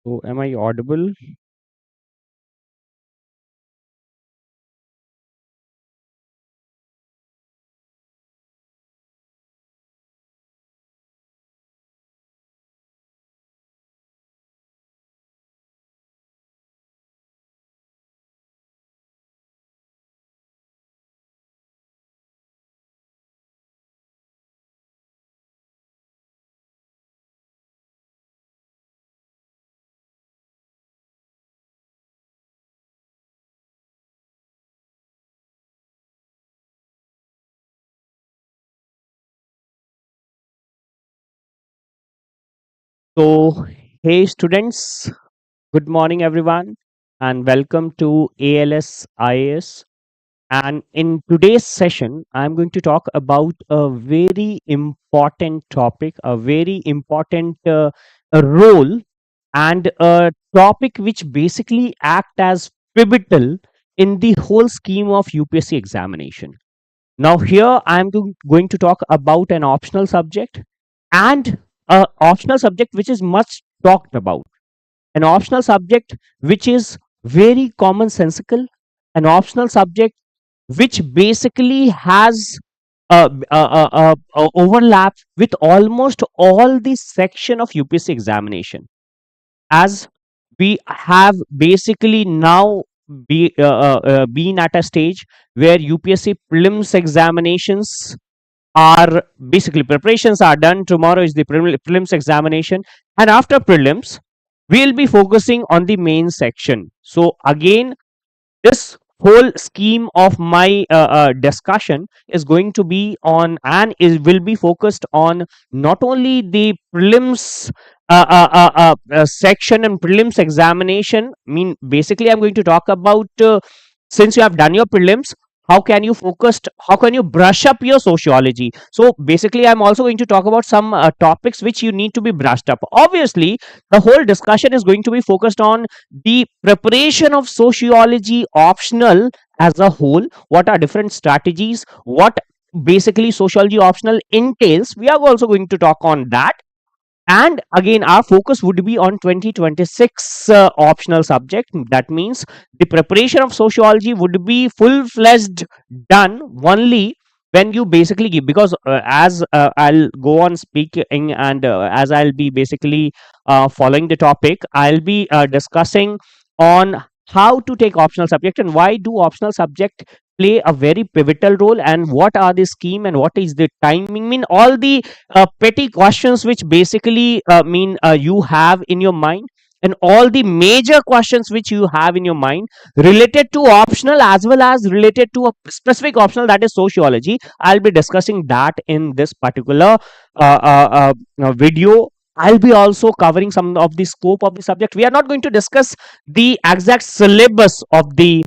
So, am I audible? So, hey students, good morning everyone, and welcome to ALS IAS. And in today's session, I'm going to talk about a very important topic, a very important a role, and a topic which basically act as pivotal in the whole scheme of UPSC examination. Now, here I'm going to talk about an optional subject and a optional subject which is much talked about, an optional subject which is very commonsensical, an optional subject which basically has overlap with almost all the section of UPSC examination, as we have basically now been at a stage where UPSC prelims examinations are basically preparations are done. Tomorrow is the prelims examination, and after prelims we'll be focusing on the main section. So again, this whole scheme of my discussion is going to be on, and is will be focused on not only the prelims section and prelims examination. I mean, basically I'm going to talk about, since you have done your prelims, how can you brush up your sociology. So basically I'm also going to talk about some topics which you need to be brushed up. Obviously the whole discussion is going to be focused on the preparation of sociology optional as a whole. What are different strategies, what basically sociology optional entails, we are also going to talk on that. And again, our focus would be on 2026 optional subject. That means the preparation of sociology would be full fledged done only when you basically give, because as I'll go on speaking, and as I'll be basically following the topic, I'll be discussing on how to take optional subject and why do optional subject play a very pivotal role, and what are the scheme and what is the timing. Mean all the petty questions which basically you have in your mind, and all the major questions which you have in your mind related to optional as well as related to a specific optional, that is sociology. I'll be discussing that in this particular video. I'll be also covering some of the scope of the subject. We are not going to discuss the exact syllabus of the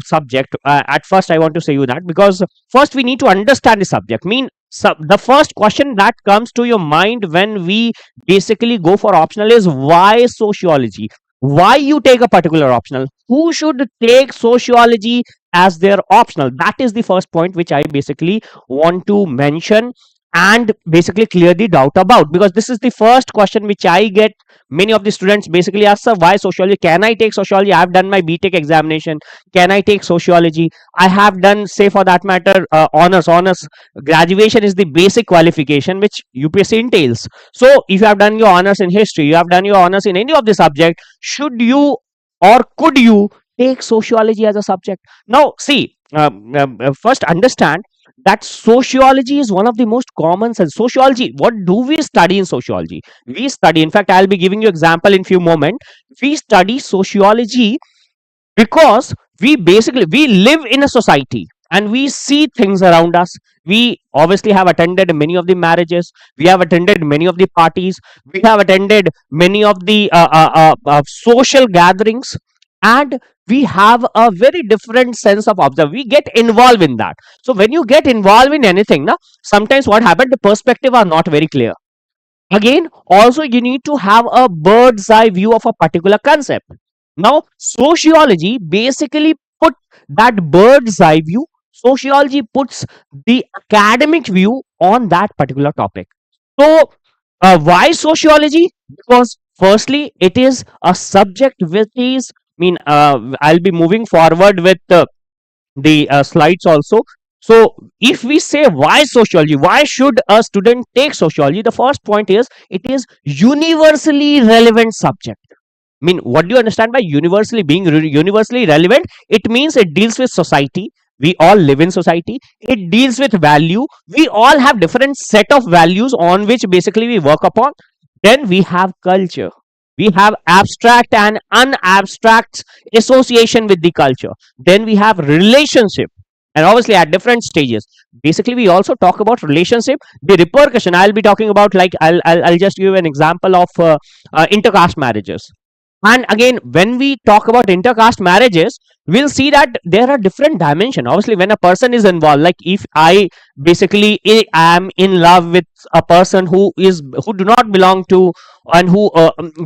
subject. At first I want to say you that, because first we need to understand the subject. Mean, so the first question that comes to your mind when we basically go for optional is why sociology, why you take a particular optional, who should take sociology as their optional. That is the first point which I basically want to mention and basically clear the doubt about, because this is the first question which I get. Many of the students basically ask, sir, why sociology? Can I take sociology? I have done my BTech examination, can I take sociology? I have done, say for that matter, honors graduation is the basic qualification which UPSC entails. So if you have done your honors in history, you have done your honors in any of the subject, should you or could you take sociology as a subject? Now see, first understand that sociology is one of the most common sense. Sociology, what do we study in sociology? We study, in fact I'll be giving you example in few moments. We study sociology because we live in a society and we see things around us. We obviously have attended many of the marriages, we have attended many of the parties, we have attended many of the social gatherings, and we have a very different sense of observe. We get involved in that. So when you get involved in anything now, sometimes what happened, the perspective are not very clear. Again, also you need to have a bird's eye view of a particular concept. Now sociology basically put that bird's eye view, sociology puts the academic view on that particular topic. So why sociology? Because Firstly, it is a subject which is, I'll be moving forward with the slides also. So if we say why sociology, why should a student take sociology, the first point is it is universally relevant subject. What do you understand by universally being universally relevant? It means it deals with society. We all live in society. It deals with value. We all have different set of values on which basically we work upon. Then we have culture. We have abstract and unabstract association with the culture. Then we have relationship, and obviously at different stages. Basically, we also talk about relationship, the repercussion. I'll be talking about, like, I'll just give an example of intercaste marriages. And again, when we talk about intercaste marriages, we'll see that there are different dimensions. Obviously, when a person is involved, like if I basically am in love with a person who do not belong to, and who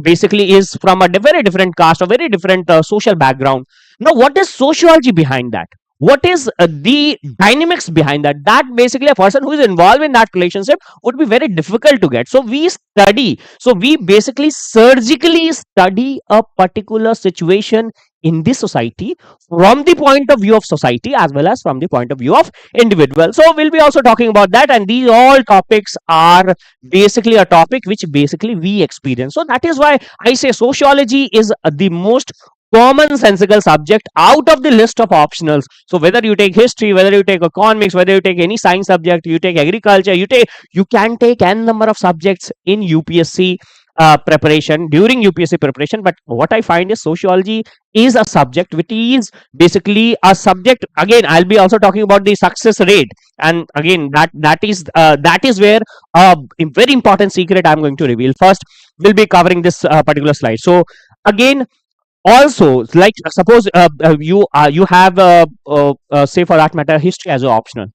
basically is from a very different caste or very different social background. Now, what is sociology behind that? What is the dynamics behind that? That basically a person who is involved in that relationship would be very difficult to get. So we basically surgically study a particular situation in this society from the point of view of society as well as from the point of view of individual. So we'll be also talking about that, and these all topics are basically a topic which basically we experience. So that is why I say sociology is the most commonsensical subject out of the list of optionals. So whether you take history, whether you take economics, whether you take any science subject, you take agriculture, you can take n number of subjects in UPSC preparation, during UPSC preparation. But what I find is sociology is a subject which is basically a subject. Again, I'll be also talking about the success rate, and again that is where a very important secret I'm going to reveal. First, we'll be covering this particular slide. So again, also, like, suppose you have say for that matter history as an optional,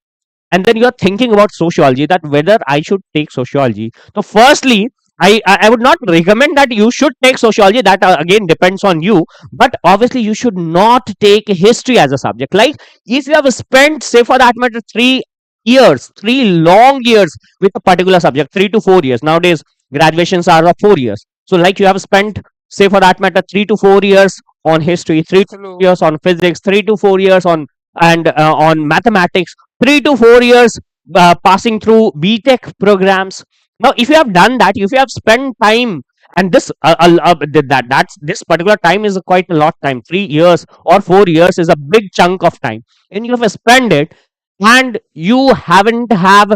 and then you are thinking about sociology, that whether I should take sociology. So firstly, I would not recommend that you should take sociology. That again depends on you. But obviously you should not take history as a subject. Like, if you have spent, say for that matter, 3 years, 3 long years with a particular subject, 3 to 4 years. Nowadays graduations are of 4 years. So like, you have spent, say for that matter, 3 to 4 years on history, three to four Hello. years on physics, 3 to 4 years on mathematics, 3 to 4 years passing through BTech programs. Now, if you have done that, if you have spent time, and that's this particular time is quite a lot time. 3 years or 4 years is a big chunk of time, and you have spent it, and you haven't have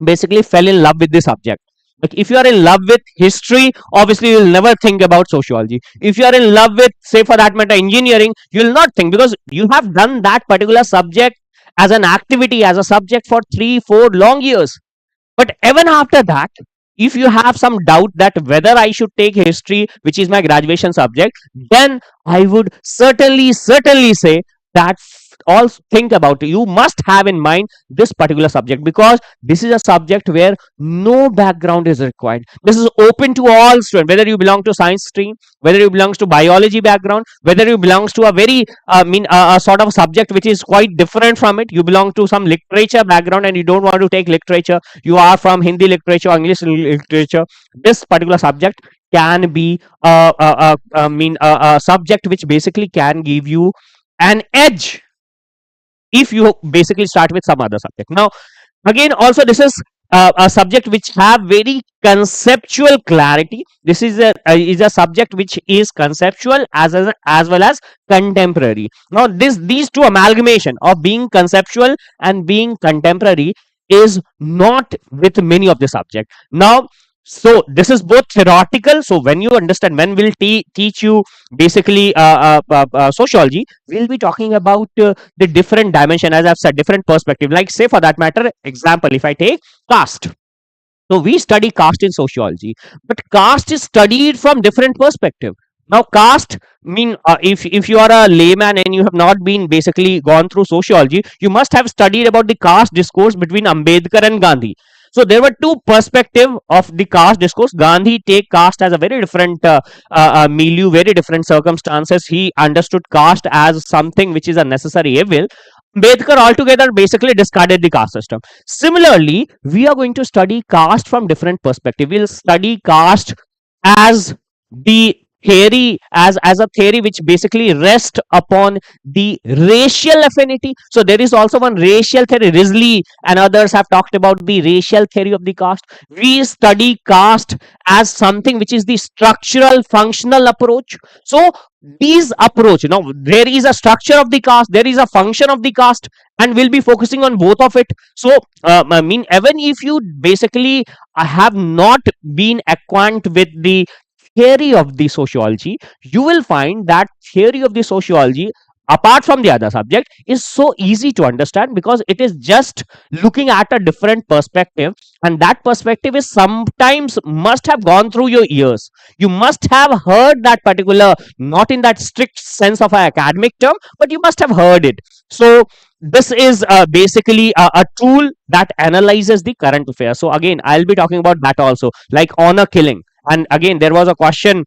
basically fell in love with the subject. Like, if you are in love with history, obviously you'll never think about sociology. If you are in love with, say for that matter, engineering, you'll not think, because you have done that particular subject as an activity, as a subject for 3 4 long years. But even after that, if you have some doubt that whether I should take history, which is my graduation subject, then I would certainly say that all think about it. You must have in mind this particular subject, because this is a subject where no background is required. This is open to all students, whether you belong to science stream, whether you belongs to biology background, whether you belongs to a very a sort of subject which is quite different from it. You belong to some literature background and you don't want to take literature, you are from Hindi literature or English literature, this particular subject can be a subject which basically can give you an edge if you basically start with some other subject. Now, again, also this is a subject which have very conceptual clarity. This is a subject which is conceptual as well as contemporary. Now, these two amalgamation of being conceptual and being contemporary is not with many of the subject. Now, so this is both theoretical. So when you understand, when we'll teach you basically sociology, we'll be talking about the different dimension, as I've said, different perspective. Like, say for that matter, example, if I take caste. So we study caste in sociology, but caste is studied from different perspective. Now, caste if you are a layman and you have not been basically gone through sociology, you must have studied about the caste discourse between Ambedkar and Gandhi. So there were two perspective of the caste discourse. Gandhi take caste as a very different milieu, very different circumstances. He understood caste as something which is a necessary evil. Ambedkar altogether basically discarded the caste system. Similarly, we are going to study caste from different perspective. We'll study caste as the theory as a theory which basically rests upon the racial affinity. So there is also one racial theory. Risley and others have talked about the racial theory of the caste. We study caste as something which is the structural functional approach. So these approach, there is a structure of the caste, there is a function of the caste, and we'll be focusing on both of it. So I mean, even if you basically have not been acquainted with the theory of the sociology, you will find that theory of the sociology, apart from the other subject, is so easy to understand because it is just looking at a different perspective, and that perspective is sometimes must have gone through your ears. You must have heard that particular, not in that strict sense of an academic term, but you must have heard it. So this is basically a tool that analyzes the current affairs. So again, I'll be talking about that also, like honor killing. And again, there was a question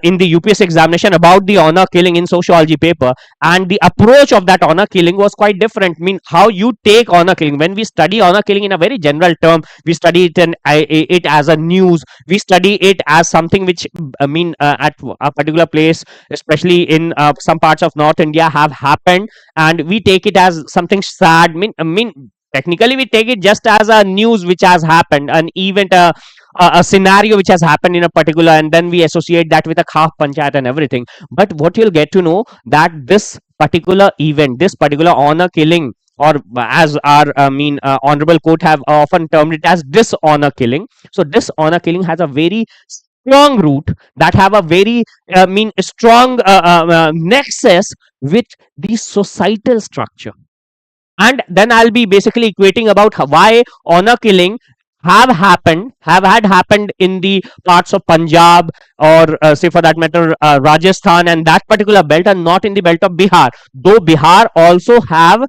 in the UPSC examination about the honor killing in sociology paper, and the approach of that honor killing was quite different. I mean, how you take honor killing. When we study honor killing in a very general term, we study it it as a news. We study it as something which I mean at a particular place, especially in some parts of North India, have happened, and we take it as something sad. I mean, technically we take it just as a news which has happened, an event, a scenario which has happened in a particular, and then we associate that with a khaf panchayat and everything. But what you'll get to know, that this particular event, this particular honor killing, or as our honorable court have often termed it as dishonor killing. So dishonor killing has a very strong root, that have a very strong nexus with the societal structure. And then I'll be basically equating about why honor killing have had happened in the parts of Punjab, or say for that matter Rajasthan and that particular belt, and not in the belt of Bihar, though Bihar also have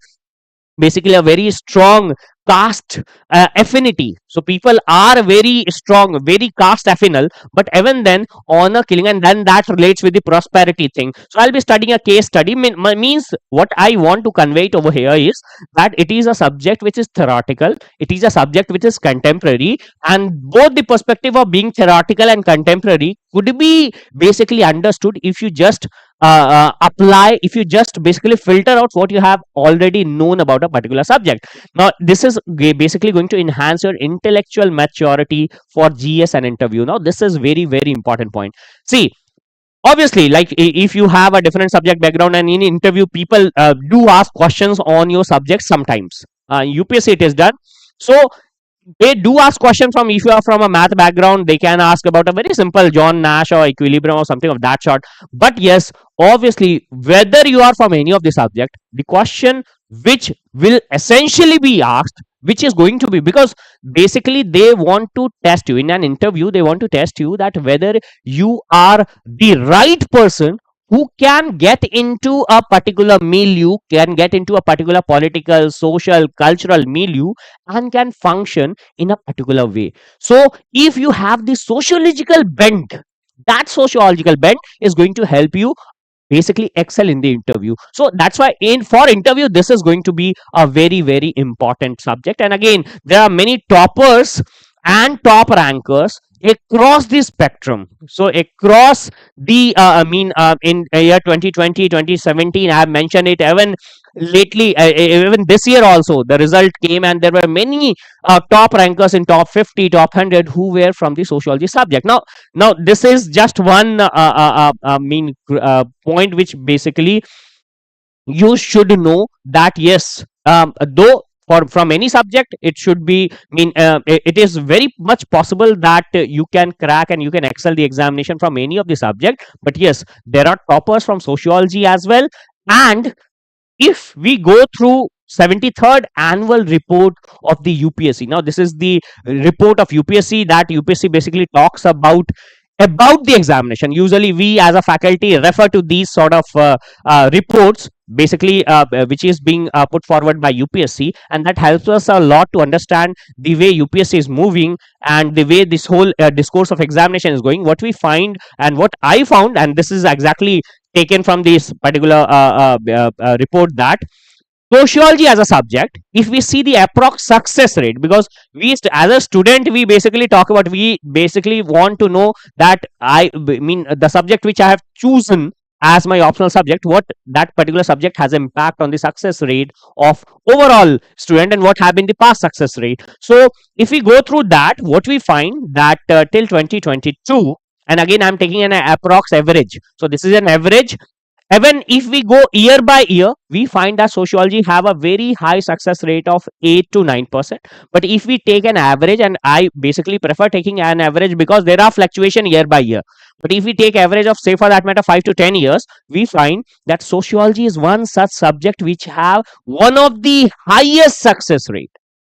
basically a very strong caste affinity. So people are very strong, very caste affinal, but even then honor killing, and then that relates with the prosperity thing. So I'll be studying a case study. Means what I want to convey it over here is that it is a subject which is theoretical, it is a subject which is contemporary, and both the perspective of being theoretical and contemporary could be basically understood if you just apply, if you just basically filter out what you have already known about a particular subject. Now this is basically going to enhance your intellectual maturity for GS and interview. Now this is very very important point. See, obviously, like if you have a different subject background, and in interview people do ask questions on your subject sometimes. UPSC it is done. So they do ask questions from, if you are from a math background, they can ask about a very simple John Nash or equilibrium or something of that sort. But yes, obviously, whether you are from any of the subject, the question which will essentially be asked, which is going to be, because basically they want to test you in an interview, they want to test you that whether you are the right person who can get into a particular milieu, can get into a particular political, social, cultural milieu, and can function in a particular way. So if you have the sociological bent, that sociological bent is going to help you basically excel in the interview. So that's why in for interview this is going to be a very very important subject. And again, there are many toppers and top rankers across the spectrum. So across the in year 2020, 2017, I have mentioned it, even lately, even this year also the result came, and there were many top rankers in top 50, top 100 who were from the sociology subject. Now this is just one point which basically you should know, that yes, though for from any subject it should be, it is very much possible that you can crack and you can excel the examination from any of the subject. But yes, there are toppers from sociology as well. And if we go through 73rd annual report of the UPSC, now this is the report of UPSC that UPSC basically talks about the examination. Usually we as a faculty refer to these sort of reports, basically which is being put forward by UPSC, and that helps us a lot to understand the way UPSC is moving and the way this whole discourse of examination is going. What we find, and what I found, and this is exactly taken from this particular report, that Sociology as a subject, if we see the approx success rate, because as a student, we basically talk about, we basically want to know that mean the subject which I have chosen as my optional subject, what that particular subject has impact on the success rate of overall student, and what have been the past success rate. So if we go through that, what we find that till 2022, and again I'm taking an approx average, so this is an average. Even if we go year by year, we find that sociology have a very high success rate of 8 to 9%. But if we take an average, and I basically prefer taking an average because there are fluctuation year by year. But if we take average of, say for that matter, 5 to 10 years, we find that sociology is one such subject which have one of the highest success rate.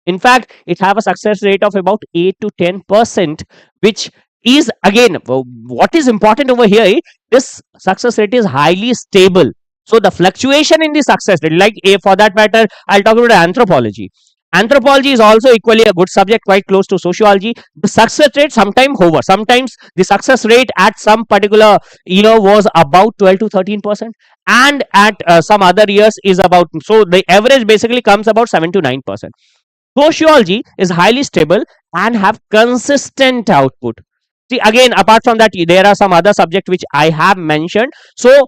In fact, it have a success rate of about 8 to 10%, which is again, what is important over here is this success rate is highly stable. So the fluctuation in the success rate, like for that matter, I'll talk about anthropology. Anthropology is also equally a good subject, quite close to sociology. The success rate sometimes hover. Sometimes the success rate at some particular year was about 12 to 13%, and at some other years is about, so the average basically comes about 7 to 9%. Sociology is highly stable and have consistent output. See, again, apart from that, there are some other subjects which I have mentioned. So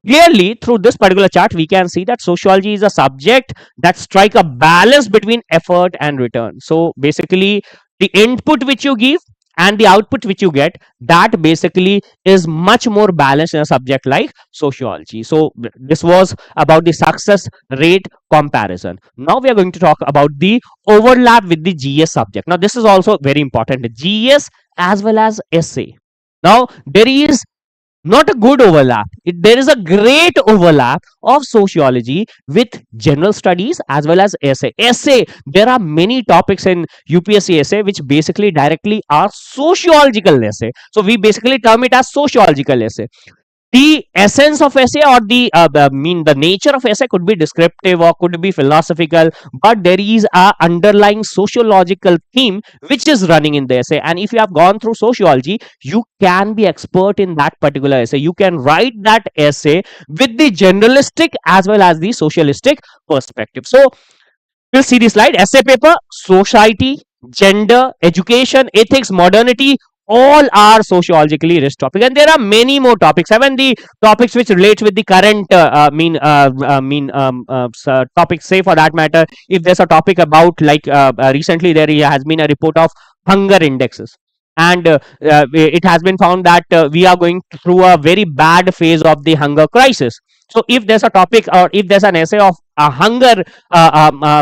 clearly, through this particular chart, we can see that sociology is a subject that strike a balance between effort and return. So basically, the input which you give and the output which you get, that basically is much more balanced in a subject like sociology. So this was about the success rate comparison. Now we are going to talk about the overlap with the GS subject. Now this is also very important, GS as well as essay. Now there is not a good overlap. There is a great overlap of sociology with general studies as well as essay. Essay, there are many topics in UPSC essay which basically directly are sociological essay. So we basically term it as sociological essay. The essence of essay, or the nature of essay, could be descriptive or could be philosophical, but there is a underlying sociological theme which is running in the essay. And if you have gone through sociology, you can be expert in that particular essay. You can write that essay with the generalistic as well as the socialistic perspective. So we'll see the slide. Essay paper: society, gender, education, ethics, modernity, all are sociologically rich topic, and there are many more topics. Even the topics which relate with the current topics, say for that matter, if there's a topic about, like recently there has been a report of hunger indexes, and it has been found that we are going through a very bad phase of the hunger crisis. So if there's a topic, or if there's an essay of a hunger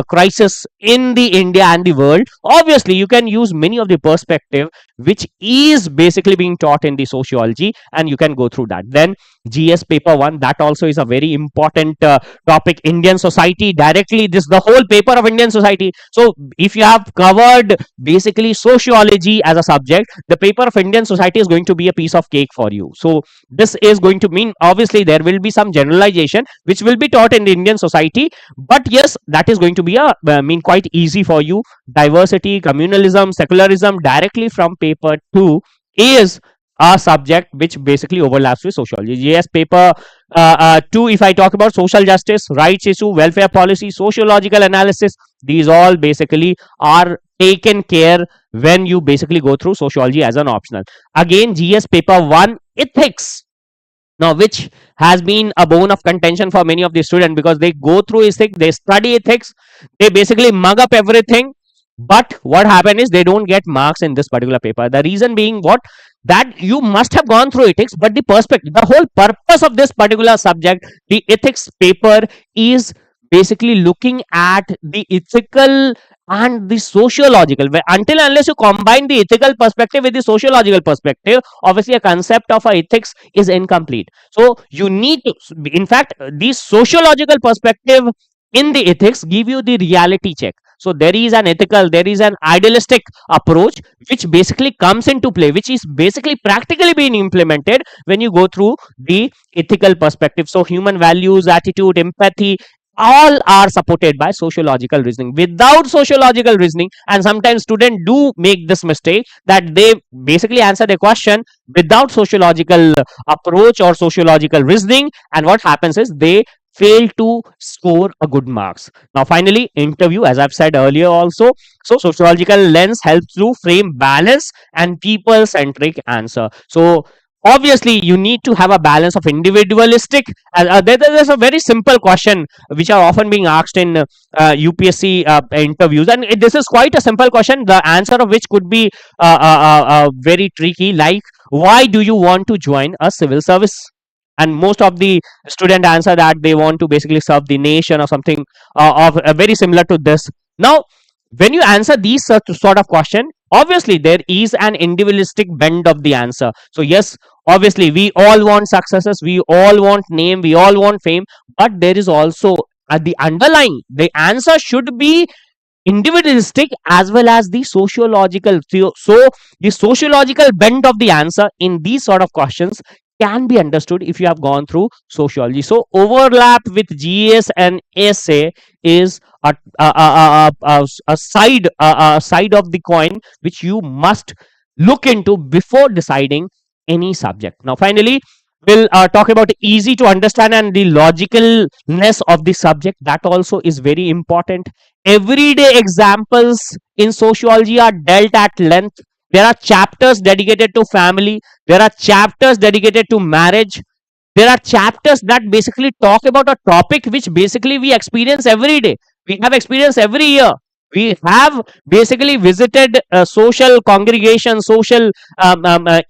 crisis in the India and the world, obviously you can use many of the perspective which is basically being taught in the sociology, and you can go through that. Then GS paper 1, that also is a very important topic. Indian society, directly this the whole paper of Indian society. So if you have covered basically sociology as a subject, the paper of Indian society is going to be a piece of cake for you. So this is going to mean, obviously there will be some generalization which will be taught in the Indian society, but yes, that is going to be quite easy for you. Diversity, communalism, secularism, directly from paper 2 is a subject which basically overlaps with sociology. GS paper 2, if I talk about social justice, rights issue, welfare policy, sociological analysis, these all basically are taken care when you basically go through sociology as an optional. Again, GS paper 1, ethics. Now, which has been a bone of contention for many of the students, because they go through ethics, they study ethics, they basically mug up everything, but what happened is they don't get marks in this particular paper. The reason being what? That you must have gone through ethics, but the perspective, the whole purpose of this particular subject, the ethics paper, is basically looking at the ethical and the sociological. Until unless you combine the ethical perspective with the sociological perspective, obviously a concept of a ethics is incomplete. So you need to, in fact, the sociological perspective in the ethics give you the reality check. So there is an ethical, there is an idealistic approach which basically comes into play, which is basically practically being implemented when you go through the ethical perspective. So human values, attitude, empathy, all are supported by sociological reasoning. Without sociological reasoning, and sometimes students do make this mistake, that they basically answer the question without sociological approach or sociological reasoning, and what happens is they fail to score a good marks. Now finally, interview, as I've said earlier also, so sociological lens helps to frame balance and people centric answer. So obviously you need to have a balance of individualistic, there's a very simple question which are often being asked in UPSC interviews, and this is quite a simple question, the answer of which could be very tricky, like why do you want to join a civil service? And most of the student answer that they want to basically serve the nation or something of very similar to this. Now when you answer these sort of question, obviously there is an individualistic bend of the answer. So yes, obviously we all want successes, we all want name, we all want fame, but there is also at the underlying, the answer should be individualistic as well as the sociological. So the sociological bent of the answer in these sort of questions can be understood if you have gone through sociology. So overlap with GS and essay is a side of the coin which you must look into before deciding any subject. Now finally, we'll talk about easy to understand and the logicalness of the subject. That also is very important. Everyday examples in sociology are dealt at length. There are chapters dedicated to family, there are chapters dedicated to marriage, there are chapters that basically talk about a topic which basically we experience every day, we have experienced every year. We have basically visited social congregations, social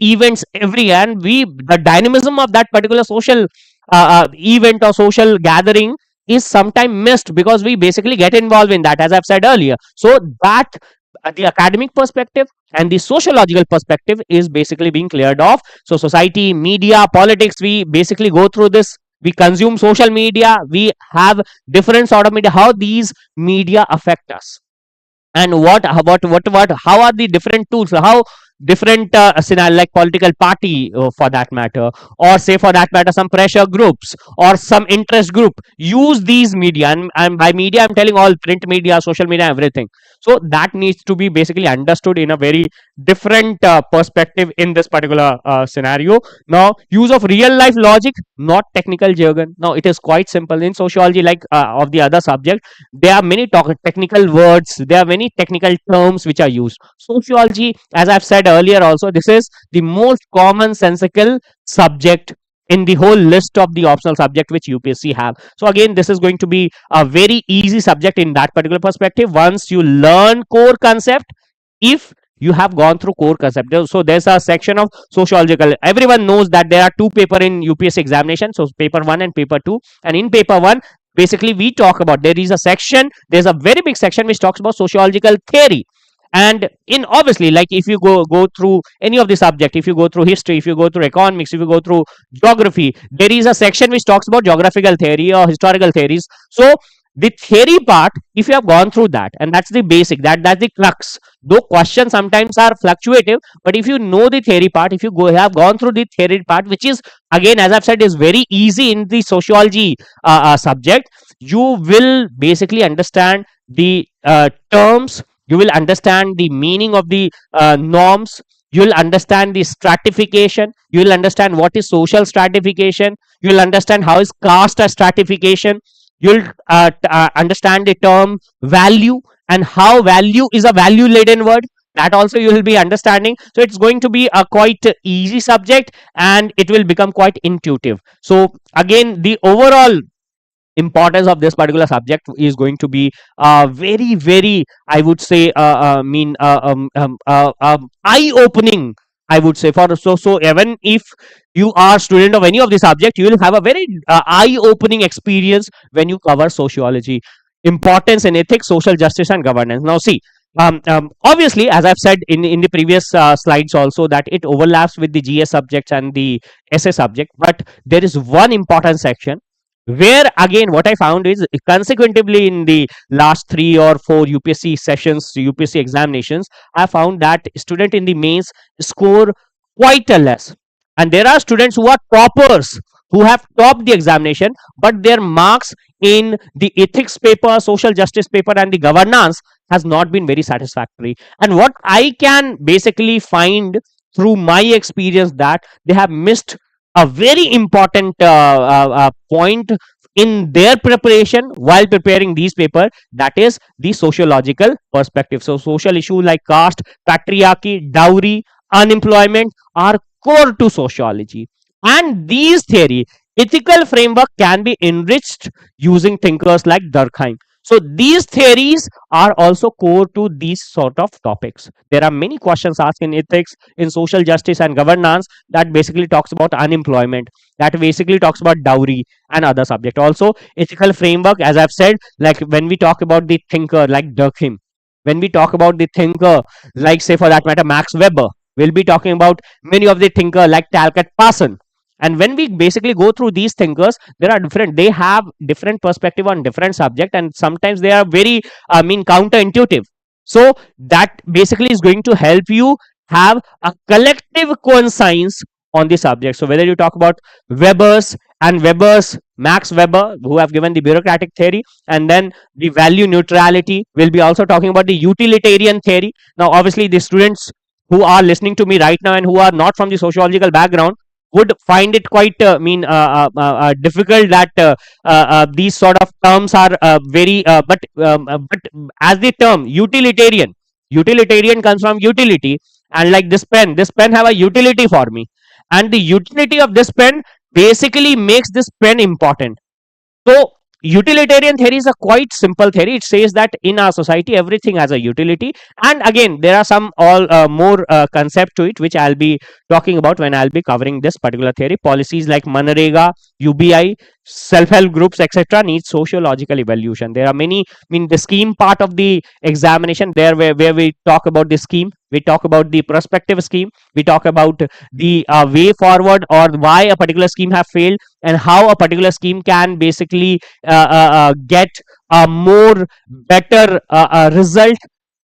events every year, and we, the dynamism of that particular social event or social gathering is sometimes missed because we basically get involved in that, as I've said earlier. So that the academic perspective and the sociological perspective is basically being cleared off. So society, media, politics, we basically go through this, we consume social media, we have different sort of media, how these media affect us, and what how are the different tools, how different scenario like political party for that matter, or say for that matter some pressure groups or some interest group use these media, and by media I'm telling all print media, social media, everything. So that needs to be basically understood in a very different perspective in this particular scenario. Now use of real life logic, not technical jargon. Now it is quite simple in sociology, like of the other subject, there are many technical words, there are many technical terms which are used. Sociology, as I've said earlier also, this is the most commonsensical subject in the whole list of the optional subject which UPSC have. So again, this is going to be a very easy subject in that particular perspective once you learn core concept, if you have gone through core concept. So there's a section of sociological, everyone knows that there are two paper in UPSC examination, so paper 1 and paper 2, and in paper 1 basically we talk about, there is a section, there's a very big section which talks about sociological theory. And in obviously, like if you go through any of the subject, if you go through history, if you go through economics, if you go through geography, there is a section which talks about geographical theory or historical theories. So the theory part, if you have gone through that, and that's the basic, that's the crux, though questions sometimes are fluctuative, but if you know the theory part, if you have gone through the theory part, which is again, as I've said, is very easy in the sociology subject, you will basically understand the terms, you will understand the meaning of the norms, you will understand the stratification, you will understand what is social stratification, you will understand how is caste a stratification, you'll understand the term value and how value is a value laden word, that also you will be understanding. So it's going to be a quite easy subject and it will become quite intuitive. So again, the overall importance of this particular subject is going to be very very, I would say, eye opening, I would say, for so even if you are student of any of the subject, you will have a very eye opening experience when you cover sociology. Importance in ethics, social justice and governance. Now see, obviously, as I've said in the previous slides also, that it overlaps with the GS subjects and the essay subject, but there is one important section where again what I found is, consequently in the last 3 or 4 UPSC sessions, UPSC examinations, I found that student in the mains score quite a less, and there are students who are toppers, who have topped the examination, but their marks in the ethics paper, social justice paper and the governance has not been very satisfactory. And what I can basically find through my experience, that they have missed a very important point in their preparation while preparing these paper, that is the sociological perspective. So social issues like caste, patriarchy, dowry, unemployment are core to sociology, and these theory ethical framework can be enriched using thinkers like Durkheim. So these theories are also core to these sort of topics. There are many questions asked in ethics, in social justice and governance, that basically talks about unemployment, that basically talks about dowry and other subject. Also ethical framework, as I've said, like when we talk about the thinker like Durkheim, when we talk about the thinker like, say for that matter, Max Weber, we'll be talking about many of the thinker like Talcott Parson. And when we basically go through these thinkers, there are different, they have different perspective on different subject, and sometimes they are very, I mean, counterintuitive. So that basically is going to help you have a collective conscience on the subject. So whether you talk about Weber's Max Weber, who have given the bureaucratic theory, and then the value neutrality, we'll be also talking about the utilitarian theory. Now obviously the students who are listening to me right now and who are not from the sociological background would find it quite difficult that these sort of terms are but as the term utilitarian comes from utility, and like this pen have a utility for me, and the utility of this pen basically makes this pen important. So utilitarian theory is a quite simple theory. It says that in our society everything has a utility, and again there are some all more concept to it, which I'll be talking about when I'll be covering this particular theory. Policies like Manrega, UBI, self-help groups, etc., need sociological evaluation. There are many, I mean, the scheme part of the examination there, where we talk about the scheme, we talk about the prospective scheme, we talk about the way forward, or why a particular scheme have failed, and how a particular scheme can basically get a more better result.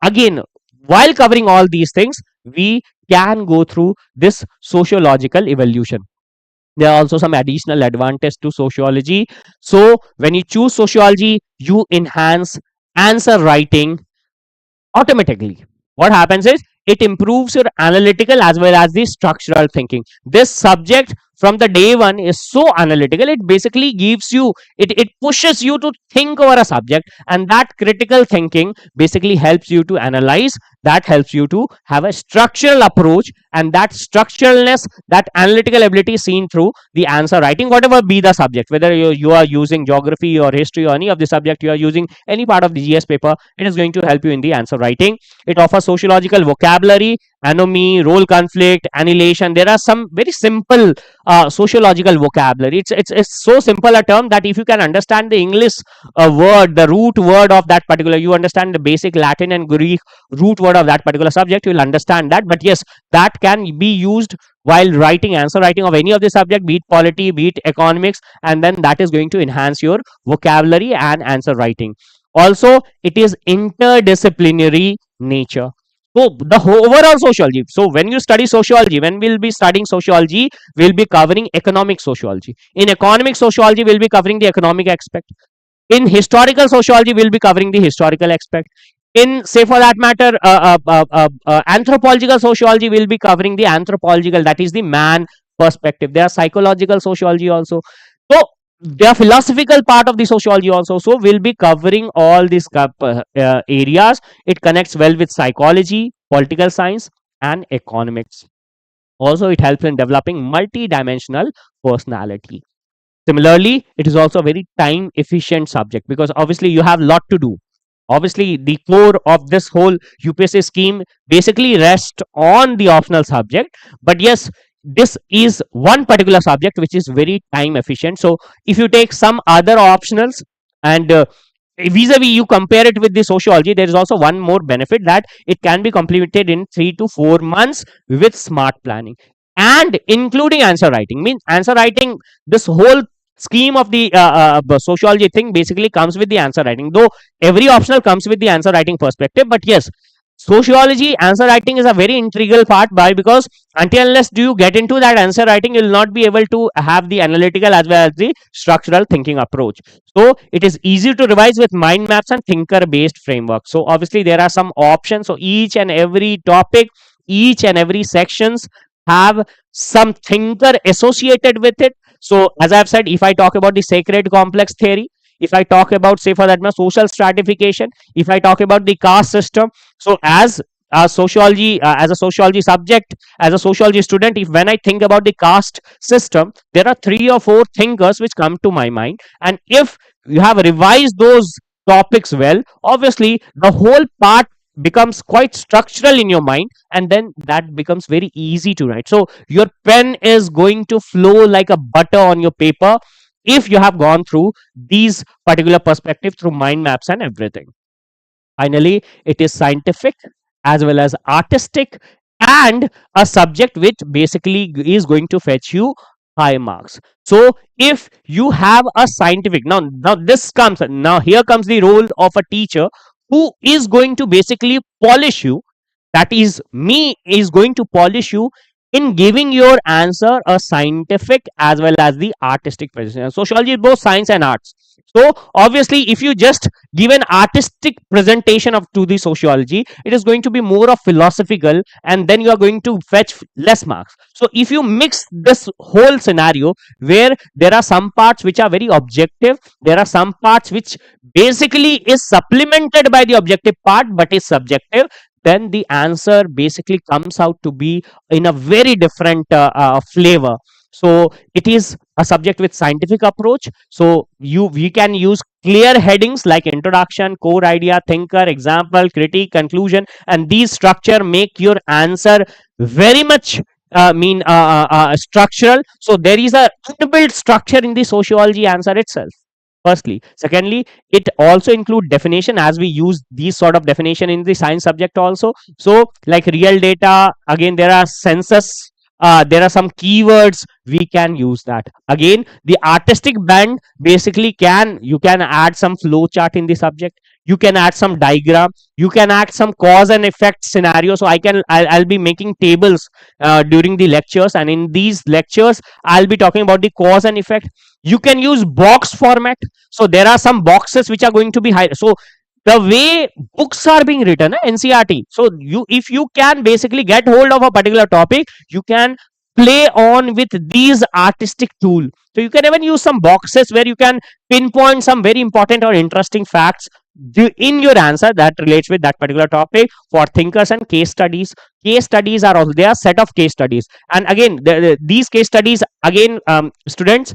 Again, while covering all these things, we can go through this sociological evolution. There are also some additional advantage to sociology. So when you choose sociology, you enhance answer writing automatically. What happens is it improves your analytical as well as the structural thinking. This subject from the day one is so analytical, it basically gives you, it pushes you to think over a subject, and that critical thinking basically helps you to analyze, that helps you to have a structural approach, and that structuralness, that analytical ability is seen through the answer writing, whatever be the subject, whether you are using geography or history or any of the subject, you are using any part of the GS paper, it is going to help you in the answer writing. It offers sociological vocabulary, anomy, role conflict, annihilation. There are some very simple sociological vocabulary. It's so simple a term that if you can understand the English word, the root word of that particular, you understand the basic Latin and Greek root word of that particular subject, you will understand that. But yes, that can be used while writing answer writing of any of the subject, be it polity, be it economics, and then that is going to enhance your vocabulary and answer writing. Also, it is interdisciplinary nature. So the overall sociology. So when you study sociology, when we'll be studying sociology, we'll be covering economic sociology. In economic sociology, we'll be covering the economic aspect. In historical sociology, we'll be covering the historical aspect. In, say for that matter, anthropological sociology, we'll be covering the anthropological, that is the man perspective. There are psychological sociology also. So the philosophical part of the sociology also. So we'll be covering all these areas. It connects well with psychology, political science, and economics. Also, it helps in developing multi-dimensional personality. Similarly, it is also a very time efficient subject, because obviously you have a lot to do. Obviously the core of this whole UPSC scheme basically rests on the optional subject, but yes, this is one particular subject which is very time efficient. So if you take some other optionals and vis-a-vis you compare it with the sociology, there is also one more benefit, that it can be completed in 3 to 4 months with smart planning, and including answer writing. Means answer writing, this whole scheme of the sociology thing basically comes with the answer writing, though every optional comes with the answer writing perspective. But yes, sociology answer writing is a very integral part, by because until unless do you get into that answer writing, you will not be able to have the analytical as well as the structural thinking approach. So it is easy to revise with mind maps and thinker based framework. So obviously there are some options. So each and every topic, each and every sections have some thinker associated with it. So as I've said, if I talk about the sacred complex theory, if I talk about, say for that matter, social stratification, if I talk about the caste system, so as a sociology, as a sociology subject, as a sociology student, if when I think about the caste system, there are three or four thinkers which come to my mind, and if you have revised those topics well, obviously the whole part becomes quite structural in your mind, and then that becomes very easy to write. So your pen is going to flow like a butter on your paper if you have gone through these particular perspective through mind maps and everything. Finally, it is scientific as well as artistic, and a subject which basically is going to fetch you high marks. So if you have a scientific, now this comes, now here comes the role of a teacher who is going to basically polish you, that is me, is going to polish you in giving your answer a scientific as well as the artistic presentation. Sociology is both science and arts. So obviously if you just give an artistic presentation of to the sociology, it is going to be more of philosophical, and then you are going to fetch less marks. So if you mix this whole scenario where there are some parts which are very objective, there are some parts which basically is supplemented by the objective part but is subjective, then the answer basically comes out to be in a very different flavor. So it is a subject with scientific approach. So we can use clear headings like introduction, core idea, thinker, example, critique, conclusion, and these structure make your answer very much structural. So there is a inbuilt structure in the sociology answer itself, firstly. Secondly, it also include definition, as we use these sort of definition in the science subject also. So like real data, again there are census, there are some keywords, we can use that. Again, the artistic band basically you can add some flow chart in the subject, you can add some diagram, you can add some cause and effect scenario. So I'll be making tables during the lectures, and in these lectures I'll be talking about the cause and effect. You can use box format, so there are some boxes which are going to be high. So the way books are being written, ncrt, so if you can basically get hold of a particular topic, you can play on with these artistic tool. So you can even use some boxes where you can pinpoint some very important or interesting facts in your answer that relates with that particular topic. For thinkers and case studies are also, there are set of case studies, and again these case studies, again students,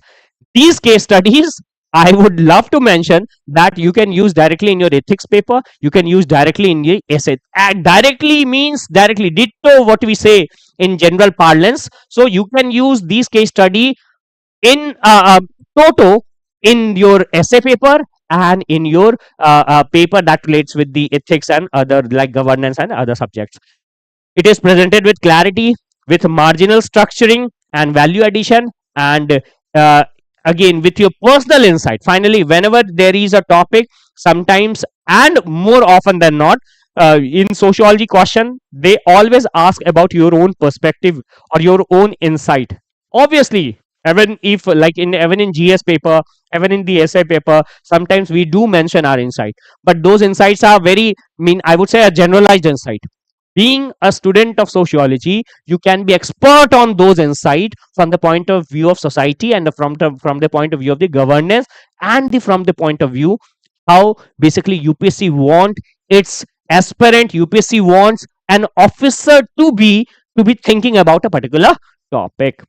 these case studies I would love to mention that you can use directly in your ethics paper, you can use directly in your essay. And directly means directly, ditto what we say in general parlance. So you can use these case study in toto in your essay paper and in your paper that relates with the ethics and other like governance and other subjects. It is presented with clarity, with marginal structuring and value addition, and uh, again with your personal insight. Finally, whenever there is a topic, sometimes and more often than not, in sociology question, they always ask about your own perspective or your own insight. Obviously, even if like even in GS paper, even in the essay paper, sometimes we do mention our insight, but those insights are very, I would say, a generalized insight. Being a student of sociology, you can be expert on those insights from the point of view of society, and from the point of view of the governance, and from the point of view how basically UPSC want its aspirant, UPSC wants an officer to be thinking about a particular topic.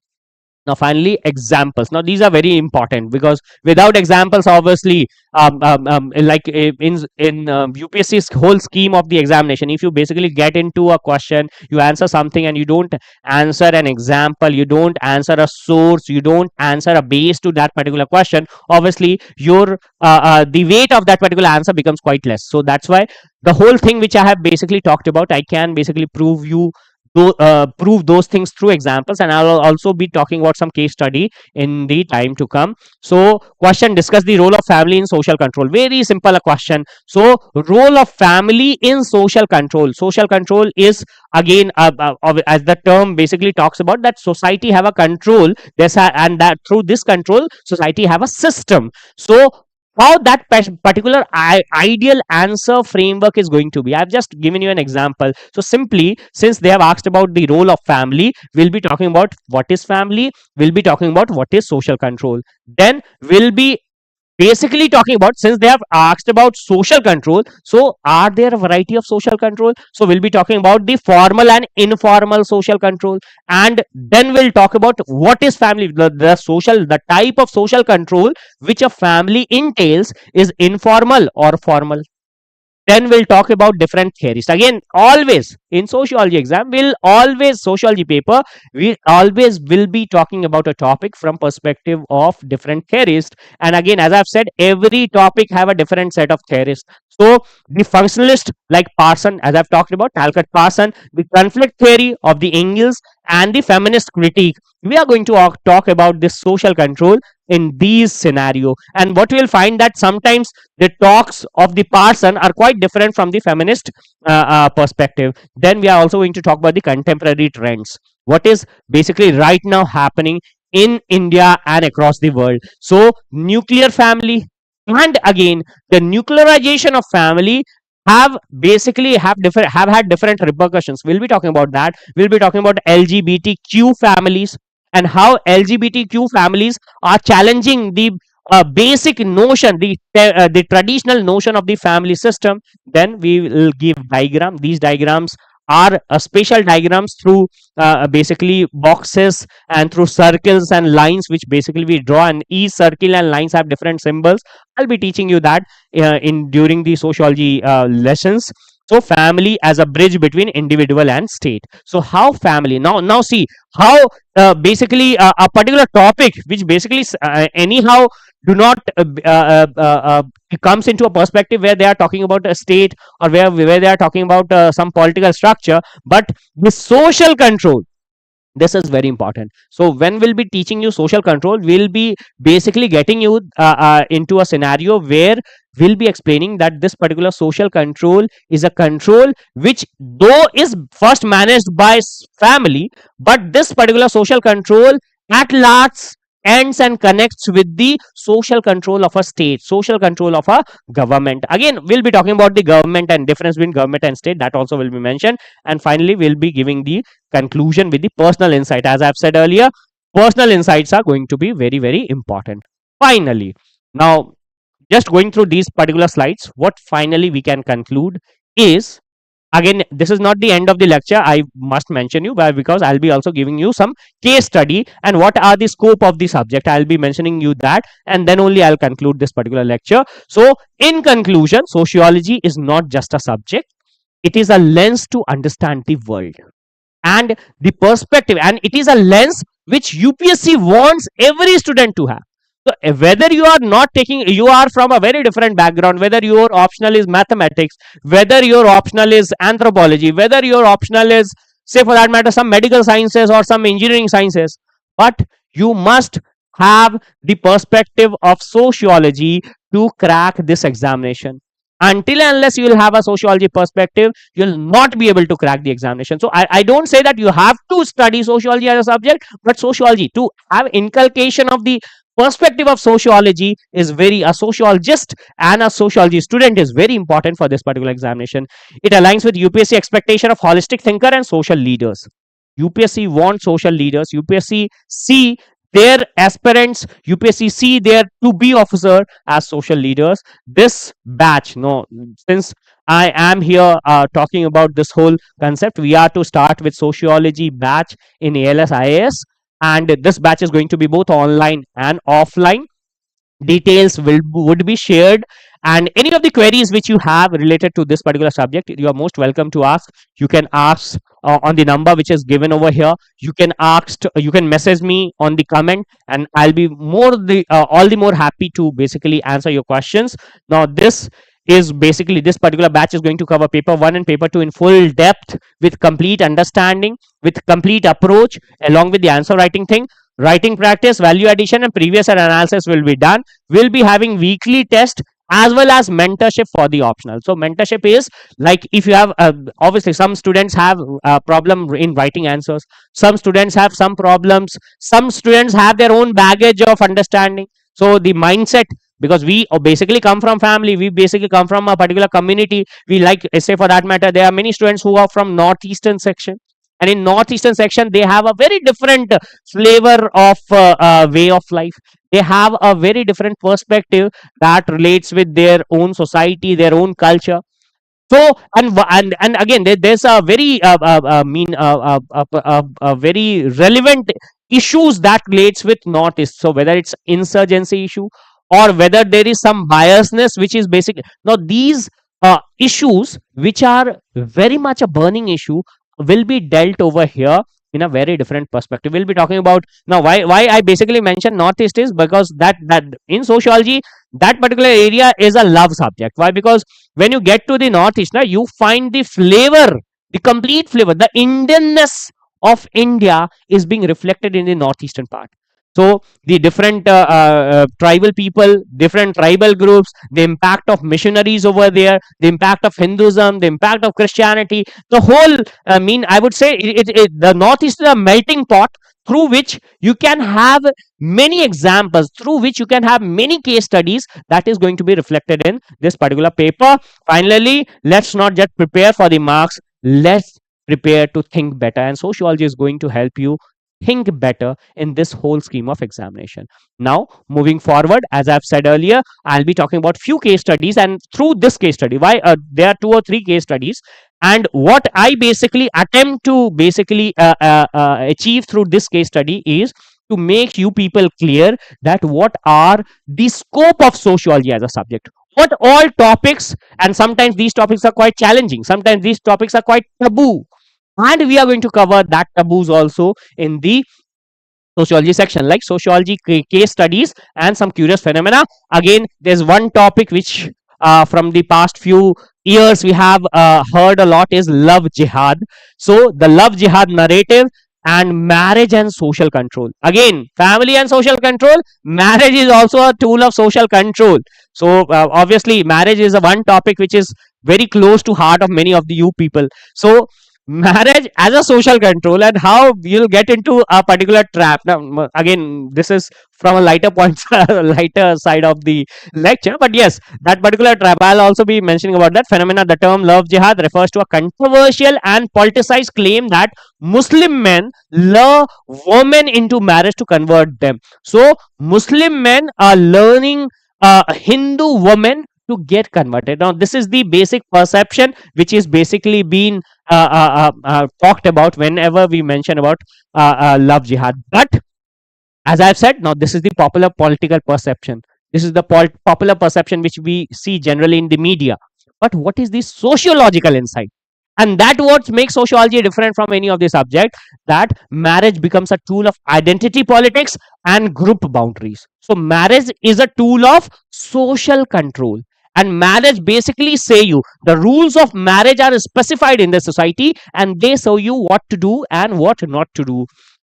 Now finally, examples. Now these are very important, because without examples, obviously, like in UPSC's whole scheme of the examination, if you basically get into a question, you answer something and you don't answer an example, you don't answer a source, you don't answer a base to that particular question, obviously your the weight of that particular answer becomes quite less. So that's why the whole thing which I have basically talked about, I can basically prove those things through examples, and I'll also be talking about some case study in the time to come. So question, discuss the role of family in social control. Very simple a question. So role of family in social control. Social control is again as the term basically talks about, that society have a control, and that through this control society have a system. So how that particular ideal answer framework is going to be. I've just given you an example. So simply, since they have asked about the role of family, we'll be talking about what is family, we'll be talking about what is social control, then we'll be basically talking about, since they have asked about social control, so are there a variety of social control, so we'll be talking about the formal and informal social control, and then we'll talk about what is family, the type of social control which a family entails is informal or formal. Then we'll talk about different theories. Again, always in sociology exam, we'll always, sociology paper, we always will be talking about a topic from perspective of different theorists. And again, as I've said, every topic have a different set of theorists. So the functionalist like Parson, as I've talked about, Talcott Parson, the conflict theory of the Engels, and the feminist critique, we are going to talk about this social control in these scenario. And what we'll find that sometimes the talks of the Parson are quite different from the feminist perspective. Then we are also going to talk about the contemporary trends, what is basically right now happening in India and across the world. So nuclear family, and again the nuclearization of family have basically have had different repercussions. We'll be talking about that. We'll be talking about LGBTQ families and how LGBTQ families are challenging the basic notion, the traditional notion of the family system. Then we will give diagram. These diagrams are special diagrams through basically boxes and through circles and lines, which basically we draw, and each circle and lines have different symbols. I'll be teaching you that in during the sociology lessons. So family as a bridge between individual and state. So how family, now see how basically a particular topic which basically anyhow do not it comes into a perspective where they are talking about a state, or where they are talking about some political structure, but the social control, this is very important. So when we'll be teaching you social control, we'll be basically getting you into a scenario where we'll be explaining that this particular social control is a control which though is first managed by family, but this particular social control at last ends and connects with the social control of a state, social control of a government. Again, we'll be talking about the government and difference between government and state, that also will be mentioned. And finally, we'll be giving the conclusion with the personal insight. As I've said earlier, personal insights are going to be very, very important. Finally, now just going through these particular slides, what finally we can conclude is, again, this is not the end of the lecture, I must mention you, because I'll be also giving you some case study and what are the scope of the subject. I'll be mentioning you that, and then only I'll conclude this particular lecture. So in conclusion, sociology is not just a subject, it is a lens to understand the world and the perspective, and it is a lens which UPSC wants every student to have. So whether you are not taking, you are from a very different background, whether your optional is mathematics, whether your optional is anthropology, whether your optional is, say for that matter, some medical sciences or some engineering sciences, but you must have the perspective of sociology to crack this examination. Until and unless you will have a sociology perspective, you will not be able to crack the examination. So I don't say that you have to study sociology as a subject, but sociology, to have inculcation of the perspective of sociology, is very, a sociologist and a sociology student is very important for this particular examination. It aligns with UPSC expectation of holistic thinker and social leaders. UPSC wants social leaders. UPSC see their aspirants, UPSC see their to be officer as social leaders. This batch, no, since I am here talking about this whole concept, we are to start with sociology batch in ALS IAS, and this batch is going to be both online and offline. Details would be shared, and any of the queries which you have related to this particular subject, you are most welcome to ask. You can ask on the number which is given over here. You can you can message me on the comment, and I'll be all the more happy to basically answer your questions. Now this is basically, this particular batch is going to cover paper 1 and paper 2 in full depth, with complete understanding, with complete approach, along with the answer writing thing. Writing practice, value addition, and previous year analysis will be done. We'll be having weekly test as well as mentorship for the optional. So mentorship is like, if you have obviously some students have a problem in writing answers, some students have some problems, some students have their own baggage of understanding, So the mindset, because we basically come from family, we basically come from a particular community. We like, say for that matter, there are many students who are from northeastern section, and in northeastern section they have a very different flavor of way of life. They have a very different perspective that relates with their own society, their own culture. So, and again, there's a very very relevant issues that relates with northeast. So whether it's insurgency issue, or whether there is some biasness which is basic. Now these issues, which are very much a burning issue, will be dealt over here in a very different perspective. We'll be talking about now why I basically mentioned northeast is because that in sociology, that particular area is a love subject. Why? Because when you get to the northeast now, you find the flavor, the complete flavor, the Indianness of India is being reflected in the northeastern part. So the different tribal people, different tribal groups, the impact of missionaries over there, the impact of Hinduism, the impact of Christianity, the whole, I would say the northeast is a melting pot through which you can have many examples, through which you can have many case studies that is going to be reflected in this particular paper. Finally, let's not just prepare for the marks, let's prepare to think better, and sociology is going to help you think better in this whole scheme of examination. Now moving forward, as I've said earlier, I'll be talking about few case studies, and through this case study, why there are 2 or 3 case studies, and what I basically attempt to basically achieve through this case study is to make you people clear that what are the scope of sociology as a subject, what all topics, and sometimes these topics are quite challenging, sometimes these topics are quite taboo, and we are going to cover that taboos also in the sociology section, like sociology case studies and some curious phenomena. Again, there's one topic which from the past few years we have heard a lot, is love jihad. So the love jihad narrative and marriage and social control. Again, family and social control, marriage is also a tool of social control. So obviously marriage is a one topic which is very close to heart of many of the you people. So marriage as a social control, and how you'll get into a particular trap. Now again, this is from a lighter point lighter side of the lecture, but yes, that particular trap, I'll also be mentioning about that phenomena. The term love jihad refers to a controversial and politicized claim that Muslim men lure women into marriage to convert them. So Muslim men are learning Hindu women to get converted. Now this is the basic perception which is basically being talked about whenever we mention about love jihad. But as I've said, now this is the popular political perception, this is the popular perception which we see generally in the media. But what is the sociological insight? And that what makes sociology different from any of the subject, that marriage becomes a tool of identity politics and group boundaries. So marriage is a tool of social control, and marriage basically say you the rules of marriage are specified in the society, and they show you what to do and what not to do.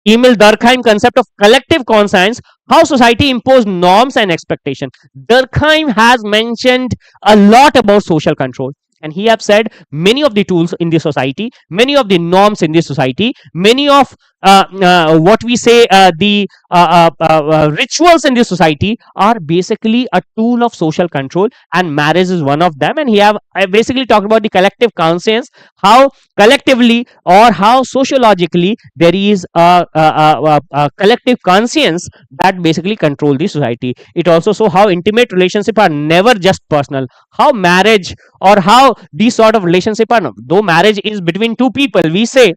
Emil Durkheim concept of collective conscience, how society imposed norms and expectation. Durkheim has mentioned a lot about social control, and he have said many of the tools in the society, many of the norms in the society, many of what we say the rituals in the society are basically a tool of social control, and marriage is one of them. And he have basically talked about the collective conscience, how collectively or how sociologically there is a collective conscience that basically control the society. It also shows how intimate relationships are never just personal, how marriage or how these sort of relationship are, though marriage is between two people, we say,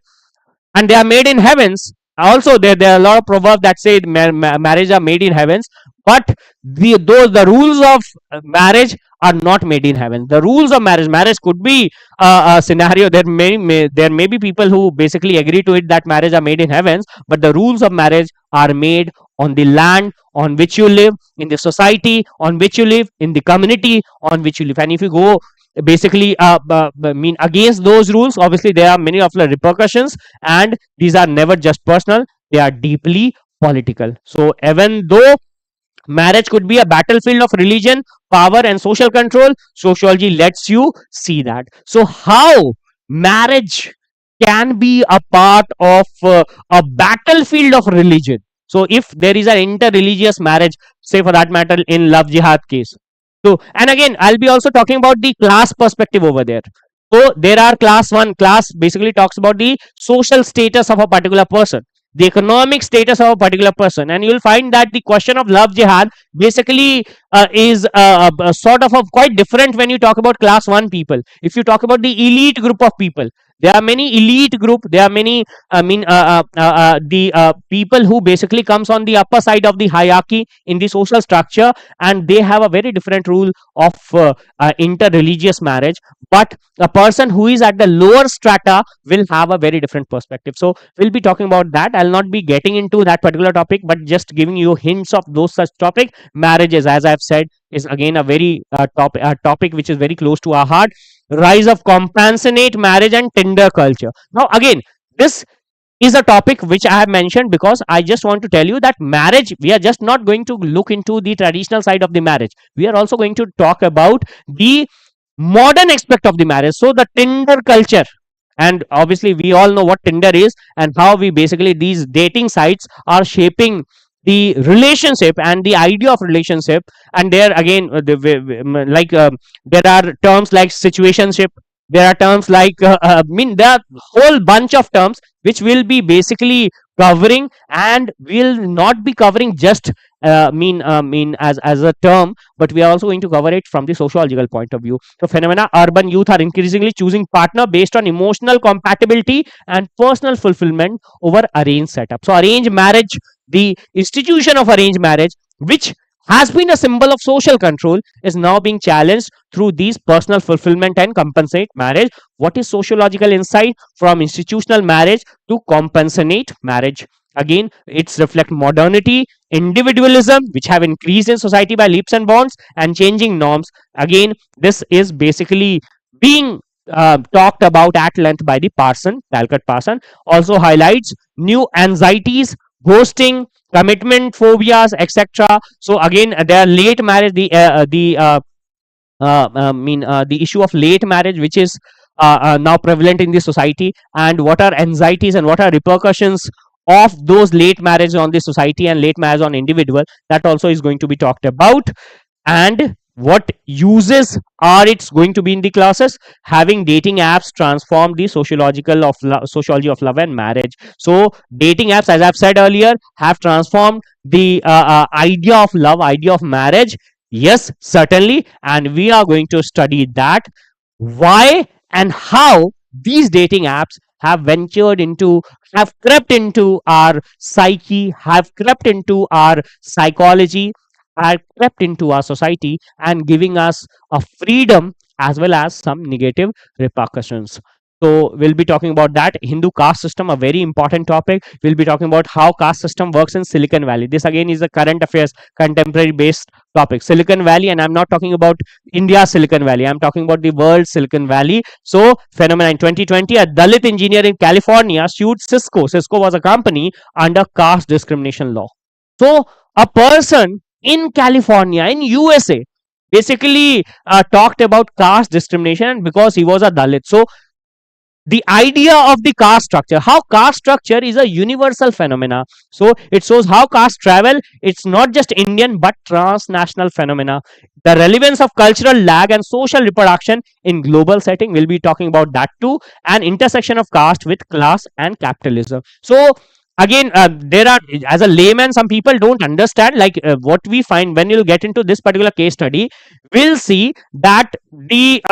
and they are made in heavens. Also there are a lot of proverbs that say marriage are made in heavens, but the rules of marriage are not made in heaven. The rules of marriage could be a scenario, there may be people who basically agree to it that marriage are made in heavens, but the rules of marriage are made on the land on which you live, in the society on which you live, in the community on which you live. And if you go basically against those rules, obviously there are many of the repercussions, and these are never just personal, they are deeply political. So even though marriage could be a battlefield of religion, power and social control, sociology lets you see that. So how marriage can be a part of a battlefield of religion, So if there is an inter-religious marriage, say for that matter in love jihad case, so, and again I'll be also talking about the class perspective over there. So there are class 1. Class basically talks about the social status of a particular person, the economic status of a particular person, and you will find that the question of love jihad basically is sort of a quite different when you talk about class 1 people. If you talk about the elite group of people, there are many elite group, there are many, the people who basically comes on the upper side of the hierarchy in the social structure, and they have a very different rule of inter-religious marriage. But a person who is at the lower strata will have a very different perspective. So we'll be talking about that. I'll not be getting into that particular topic, but just giving you hints of those such topic. Marriages, as I've said, is again a very topic which is very close to our heart. Rise of compassionate marriage and Tinder culture. Now again, this is a topic which I have mentioned because I just want to tell you that marriage, we are just not going to look into the traditional side of the marriage. We are also going to talk about the modern aspect of the marriage. So the Tinder culture, and obviously we all know what Tinder is and how we basically these dating sites are shaping the relationship and the idea of relationship. And there again there are terms like situationship, there are terms like there are whole bunch of terms which will be basically covering, and will not be covering just as a term, but we are also going to cover it from the sociological point of view. So phenomena, urban youth are increasingly choosing partner based on emotional compatibility and personal fulfillment over arranged setup. So arranged marriage, the institution of arranged marriage, which has been a symbol of social control, is now being challenged through these personal fulfillment and compensate marriage. What is sociological insight from institutional marriage to compensate marriage? Again, it's reflect modernity, individualism, which have increased in society by leaps and bounds, and changing norms. Again, this is basically being talked about at length by the Talcott Parson. Also highlights new anxieties, ghosting, commitment phobias, etc. So again, there are late marriage, the issue of late marriage, which is now prevalent in the society, and what are anxieties and what are repercussions of those late marriage on the society and late marriage on individual. That also is going to be talked about. And what uses are it's going to be in the classes. Having dating apps transform the sociology of love and marriage. So dating apps, as I've said earlier, have transformed the idea of love, idea of marriage. Yes, certainly, and we are going to study that, why and how these dating apps have crept into our psyche, have crept into our psychology, are crept into our society, and giving us a freedom as well as some negative repercussions. So we'll be talking about that. Hindu caste system, a very important topic. We'll be talking about how caste system works in Silicon Valley. This again is a current affairs, contemporary based topic. Silicon Valley, and I'm not talking about India Silicon Valley, I'm talking about the world Silicon Valley. So phenomenon in 2020, a Dalit engineer in California sued Cisco. Cisco was a company under caste discrimination law. So a person in California, in USA, basically talked about caste discrimination because he was a Dalit. So the idea of the caste structure, how caste structure is a universal phenomena. So it shows how caste travel, it's not just Indian but transnational phenomena. The relevance of cultural lag and social reproduction in global setting, we'll be talking about that too. And intersection of caste with class and capitalism. So again, there are, as a layman, some people don't understand, like what we find when you get into this particular case study, we'll see that the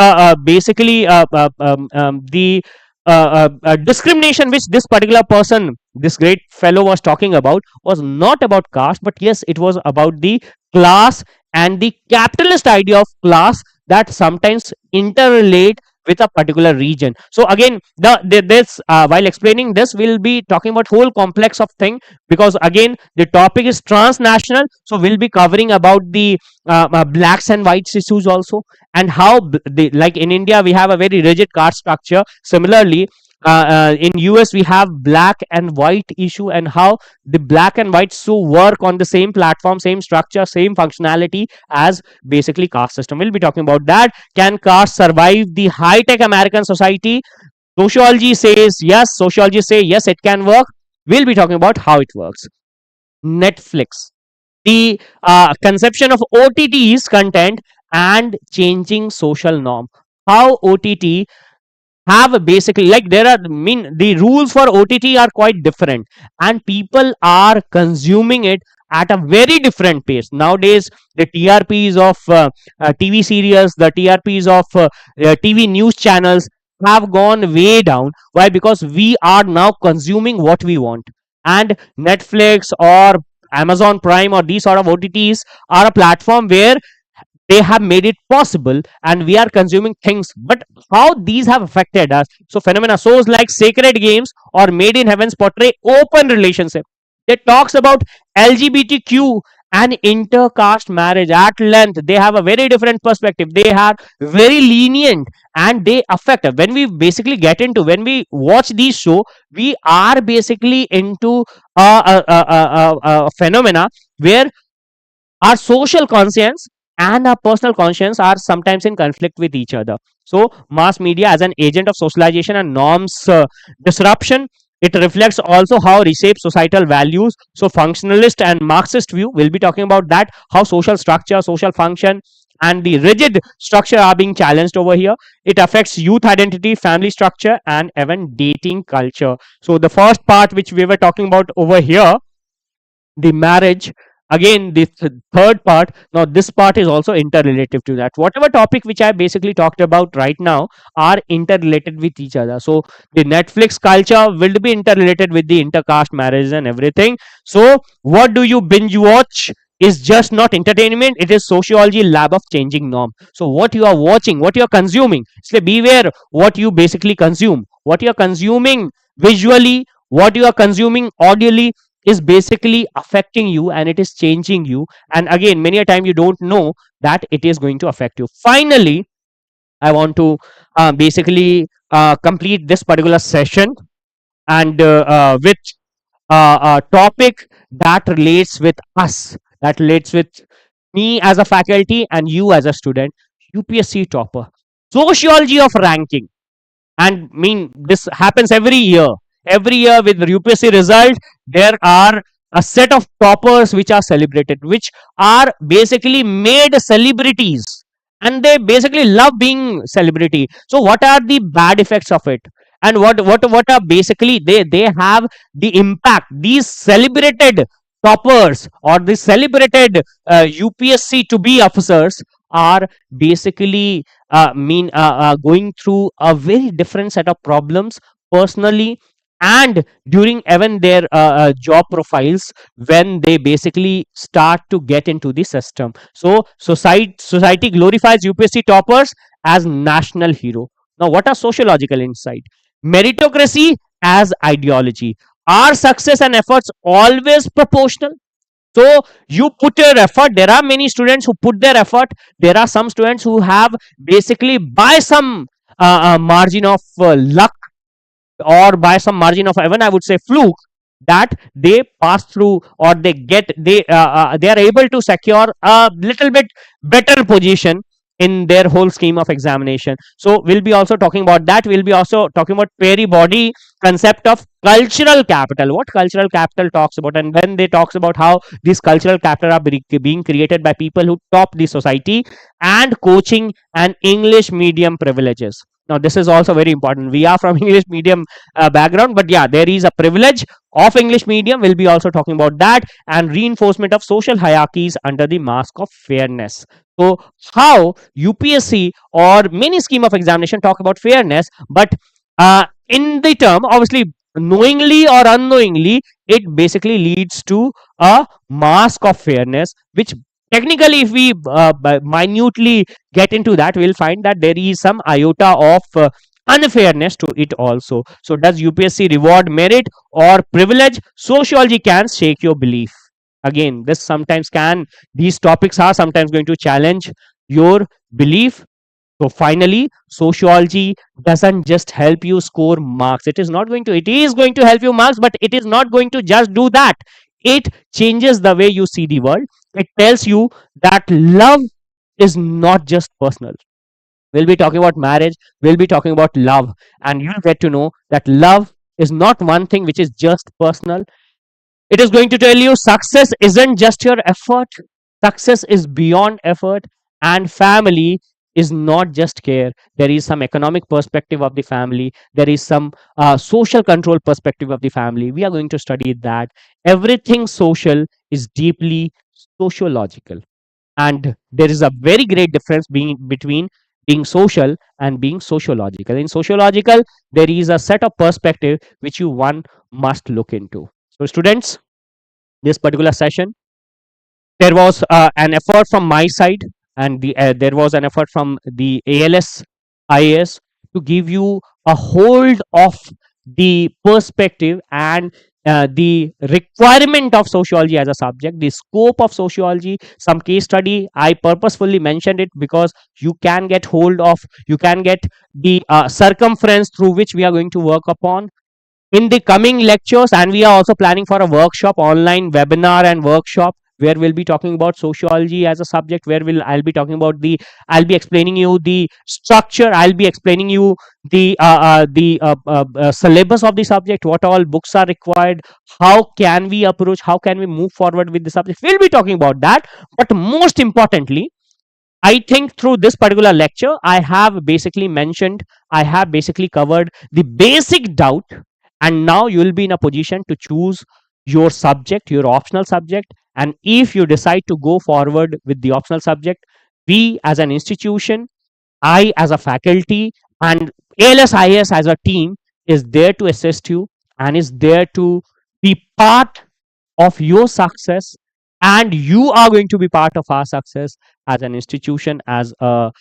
discrimination which this particular person, this great fellow, was talking about was not about caste, but yes, it was about the class and the capitalist idea of class that sometimes interrelate with a particular region. So again, this while explaining this, we'll be talking about whole complex of thing, because again the topic is transnational. So we'll be covering about the blacks and whites issues also, and how like in India we have a very rigid caste structure. Similarly, in US we have black and white issue, and how the black and white so work on the same platform, same structure, same functionality as basically caste system. We'll be talking about that. Can caste survive the high-tech American society? Sociology says yes. Sociology say yes, it can work. We'll be talking about how it works. Netflix, the conception of OTT's content and changing social norm. How OTT have basically, like, there are, mean, the rules for OTT are quite different, and people are consuming it at a very different pace nowadays. The TRPs of TV serials, the TRPs of TV news channels have gone way down. Why? Because we are now consuming what we want, and Netflix or Amazon Prime or these sort of OTTs are a platform where they have made it possible and we are consuming things. But how these have affected us? So phenomena shows like Sacred Games or Made in Heavens portray open relationship. It talks about LGBTQ and intercaste marriage at length. They have a very different perspective, they are very lenient, and they affect, when we basically get into, when we watch these show, we are basically into a phenomena where our social conscience and our personal conscience are sometimes in conflict with each other. So mass media as an agent of socialization and norms disruption, it reflects also how reshape societal values. So functionalist and Marxist view, we'll be talking about that, how social structure, social function, and the rigid structure are being challenged over here. It affects youth identity, family structure, and even dating culture. So the first part which we were talking about over here, the marriage, again the third part, now this part is also interrelative to that. Whatever topic which I basically talked about right now are interrelated with each other. So the Netflix culture will be interrelated with the intercaste marriage and everything. So what do you binge watch is just not entertainment, it is sociology lab of changing norm. So what you are watching, what you are consuming, so beware what you basically consume, what you are consuming visually, what you are consuming audibly, is basically affecting you and it is changing you. And again, many a time you don't know that it is going to affect you. Finally, I want to basically complete this particular session and with a topic that relates with us, that relates with me as a faculty and you as a student. UPSC topper, sociology of ranking. And mean, this happens every year with the UPSC result. There are a set of toppers which are celebrated, which are basically made celebrities, and they basically love being celebrity. So what are the bad effects of it? And what are basically, they have the impact, these celebrated toppers or the celebrated UPSC to be officers are basically going through a very different set of problems personally and during even their job profiles, when they basically start to get into the system. So society glorifies UPSC toppers as national hero. Now what are sociological insight? Meritocracy as ideology. Are success and efforts always proportional? So you put your effort, there are many students who put their effort, there are some students who have basically by some margin of luck or by some margin of, even I would say, fluke, that they pass through or they are able to secure a little bit better position in their whole scheme of examination. So we'll be also talking about that. We'll be also talking about Perry body concept of cultural capital, what cultural capital talks about, and when they talks about how these cultural capital are being created by people who top the society, and coaching and English medium privileges. Now this is also very important. We are from English medium background, but yeah, there is a privilege of English medium. We'll be also talking about that, and reinforcement of social hierarchies under the mask of fairness. So how UPSC or many scheme of examination talk about fairness, but in the term, obviously, knowingly or unknowingly, it basically leads to a mask of fairness, which technically, if we minutely get into that, we'll find that there is some iota of unfairness to it also. So does UPSC reward merit or privilege? Sociology can shake your belief. Again, this sometimes can, these topics are sometimes going to challenge your belief. So finally, sociology doesn't just help you score marks. It is not going to, it is going to help you marks, but it is not going to just do that. It changes the way you see the world. It tells you that love is not just personal. We'll be talking about marriage, we'll be talking about love, and you'll get to know that love is not one thing which is just personal. It is going to tell you success isn't just your effort, success is beyond effort, and family is not just care. There is some economic perspective of the family, there is some social control perspective of the family. We are going to study that. Everything social is deeply sociological, and there is a very great difference between being social and being sociological. In sociological, there is a set of perspective which you one must look into. So students, this particular session, there was an effort from my side, and there was an effort from the ALS IAS to give you a hold of the perspective and the requirement of sociology as a subject, the scope of sociology, some case study. I purposefully mentioned it because you can get hold of, you can get the circumference through which we are going to work upon in the coming lectures. And we are also planning for a workshop, online webinar and workshop, where we'll be talking about sociology as a subject, where I'll be talking about the, I'll be explaining you the structure, I'll be explaining you the syllabus of the subject, what all books are required, how can we approach, how can we move forward with the subject. We'll be talking about that. But most importantly, I think through this particular lecture, I have basically mentioned, I have basically covered the basic doubt, and now you will be in a position to choose your subject, your optional subject. And if you decide to go forward with the optional subject, we as an institution, I as a faculty, and ALSIS as a team is there to assist you and is there to be part of your success, and you are going to be part of our success as an institution, as a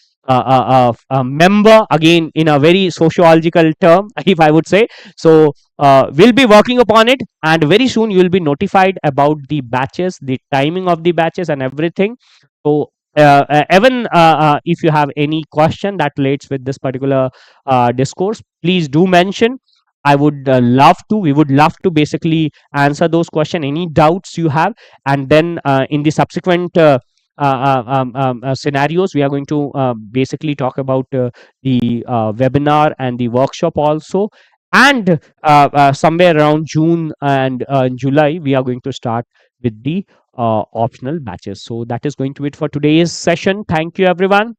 member, again in a very sociological term, if I would say. So we'll be working upon it, and very soon you will be notified about the batches, the timing of the batches and everything. So even if you have any question that relates with this particular discourse, please do mention. I would love to, we would love to basically answer those questions, any doubts you have. And then in the subsequent scenarios, we are going to basically talk about the webinar and the workshop also. And somewhere around June and July, we are going to start with the optional batches. So that is going to be it for today's session. Thank you, everyone.